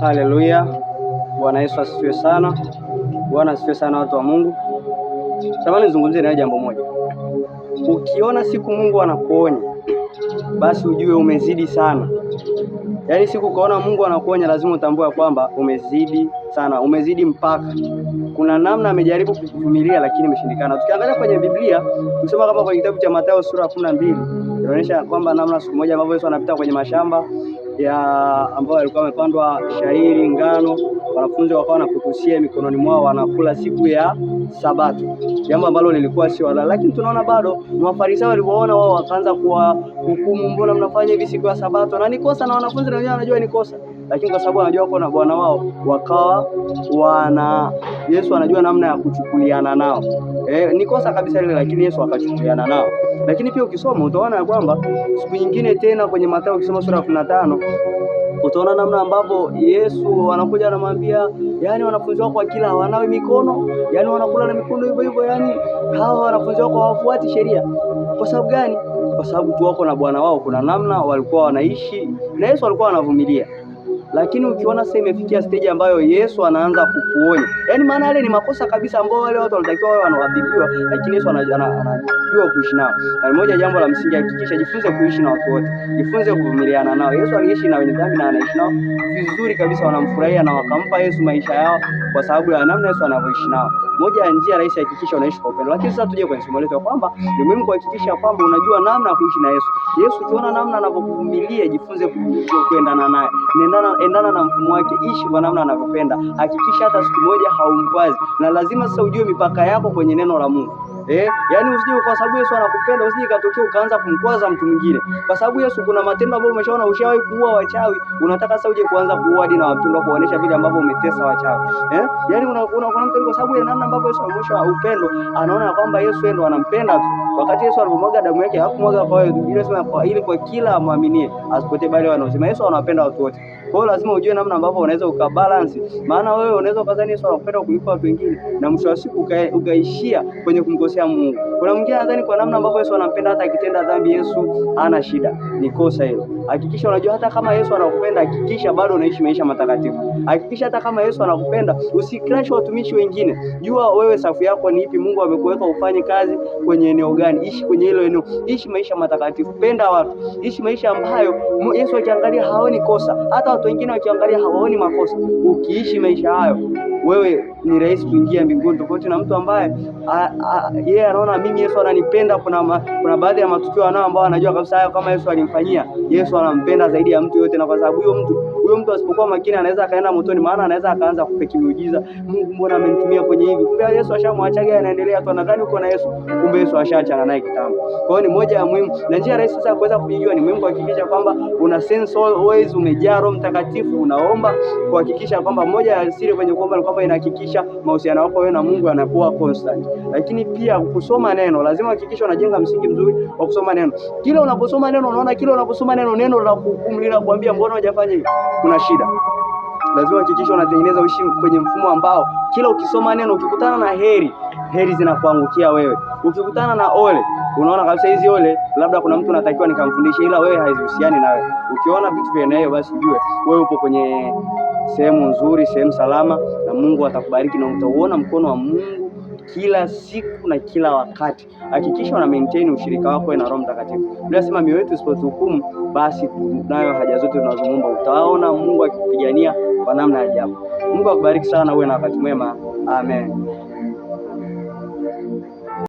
Haleluya. Bwana Yesu asifiwe sana. Bwana asifiwe sana, watu wa Mungu. Tamani nizungumzie na jambo moja. Ukiona siku Mungu anakuonya, basi ujue umezidi sana. Yaani siku ukaona Mungu anakuonya, lazima utambue kwamba umezidi sana, umezidi mpaka. Kuna namna amejaribu kukuvumilia lakini imeshindikana. Tukiangalia kwenye Biblia, tusema kama kwenye kitabu cha Mathayo sura 12, inaonyesha kwamba namna siku moja ambapo Yesu anapita kwenye mashamba ya ambao walikuwa wamepandwa shayiri, ngano, wanafunzi wakawa wanapukusia mikononi mwao, wanakula siku ya Sabato, jambo ambalo lilikuwa sio halali. Lakini tunaona bado Mafarisayo walipoona wao, wakaanza kuwahukumu, mbona mnafanya hivi siku ya Sabato? Na ni kosa, na wanafunzi wenyewe wanajua ni kosa, lakini kwa sababu wanajua wako na Bwana wao, wakawa Yesu anajua namna ya kuchukuliana nao. Ni kosa kabisa lile, lakini Yesu akachukuliana nao. Lakini pia ukisoma utaona kwamba siku nyingine tena kwenye Mathayo, ukisoma sura ya 15, utaona namna ambavyo Yesu anakuja anamwambia, yani wanafunzi wako kila hawanawi mikono, yani wanakula na mikono hivyo hivyo, yani hawa wanafunzi wako hawafuati sheria. Kwa sababu gani? Kwa sababu tu wako na Bwana wao, kuna namna walikuwa wanaishi na Yesu alikuwa anavumilia. Lakini ukiona sasa imefikia stage ambayo Yesu anaanza kukuonya, yani maana yale ni makosa kabisa ambao wale watu wanatakiwa wao wanaadhibiwa, lakini Yesu anajua kuishi nao. Na moja jambo la msingi, hakikisha jifunze kuishi na watu wote, jifunze kuvumiliana nao. Yesu aliishi na wenye dhambi na anaishi nao vizuri kabisa, wanamfurahia na wakampa Yesu maisha yao kwa sababu ya namna Yesu anavyoishi nao. Moja ya njia rahisi, hakikisha unaishi kwa upendo. Lakini sasa tuje kwenye somo letu kwamba ni muhimu kuhakikisha kwamba unajua namna ya kuishi na Yesu. Yesu ukiona namna anavyokuvumilia, jifunze kuendana naye. Endana na mfumo wake, ishi kwa namna anavyopenda. Hakikisha hata siku moja haumkwazi. Na lazima sasa ujue mipaka yako kwenye neno la Mungu. Yaani usije kwa sababu Yesu anakupenda usije katokea ukaanza kumkwaza mtu mwingine. Kwa sababu Yesu kuna matendo ambayo umeshaona, ushawahi kuua wachawi, unataka sasa uje kuanza kuua hadi na wapendwa, kuonesha vile ambavyo umetesa wachawi. Yaani kuna mtu kwa sababu ya namna ambavyo Yesu ameonyesha upendo, anaona kwamba Yesu ndo anampenda tu. Wakati Yesu alipomwaga damu yake, hakumwaga kwa ile sema ili kwa kila amwaminie asipotee bali awe na uzima. Yesu anawapenda watu wote. Kwa hiyo lazima ujue namna ambavyo unaweza ukabalance, maana wewe unaweza ukadhani Yesu anakupenda kuliko watu wengine na mwisho wa siku ukaishia kwenye kumkosea Mungu. Kuna mwingine anadhani kwa namna ambavyo Yesu anampenda, hata akitenda dhambi Yesu hana shida. Ni kosa hilo. Hakikisha unajua hata kama Yesu anakupenda, hakikisha bado unaishi maisha matakatifu. Hakikisha hata kama Yesu anakupenda, usikrash watumishi wengine. Jua wewe safu yako ni ipi, Mungu amekuweka ufanye kazi kwenye eneo gani, ishi kwenye hilo eneo. Ishi maisha matakatifu, penda watu, ishi maisha ambayo Yesu akiangalia haoni kosa, hata watu wengine wakiangalia hawaoni makosa. Ukiishi maisha hayo, wewe ni rahisi kuingia mbinguni, tofauti na mtu ambaye yeye anaona mimi Yesu ananipenda. Kuna baadhi ya matukio ambao anajua kabisa hayo kama Yesu alimfanyia, Yesu anampenda zaidi ya mtu yote, na kwa sababu huyo mtu asipokuwa makini anaweza akaenda motoni, maana anaweza akaanza kupeki miujiza. Mungu mbona amenitumia kwenye hivi? Kumbe Yesu ashamwachaga, anaendelea tu, anadhani uko na Yesu, kumbe Yesu ashaachana naye kitambo. Kwa hiyo ni moja ya muhimu na njia rahisi sasa kuweza kujijua, ni muhimu kuhakikisha kwamba una sense always umejaa Roho Mtakatifu, unaomba, kuhakikisha kwamba moja ya siri kwenye kuomba ni kwamba inahakikisha mahusiano yako wewe na Mungu yanakuwa constant. Lakini pia kusoma neno, lazima hakikisha unajenga msingi mzuri wa kusoma neno. Kila unaposoma neno unaona, kila unaposoma neno la kuhukumu, linakuambia mbona hujafanya hivi, kuna shida. Lazima hakikisha unatengeneza uishi kwenye mfumo ambao kila ukisoma neno, ukikutana na heri zinakuangukia wewe. Ukikutana na ole, unaona kabisa hizi ole labda kuna mtu anatakiwa nikamfundisha, ila wewe haihusiani na wewe. Ukiona vitu vya aina hiyo, basi ujue wewe upo kwenye sehemu nzuri, sehemu salama, na Mungu atakubariki na utauona mkono wa Mungu kila siku na kila wakati. Hakikisha una maintain ushirika wako na Roho Mtakatifu. Biblia inasema mioyo yetu isipotuhukumu, basi tunayo haja zote tunazomuomba. Utaona Mungu akikupigania kwa namna ya ajabu. Mungu akubariki sana, uwe na wakati mwema. Amen.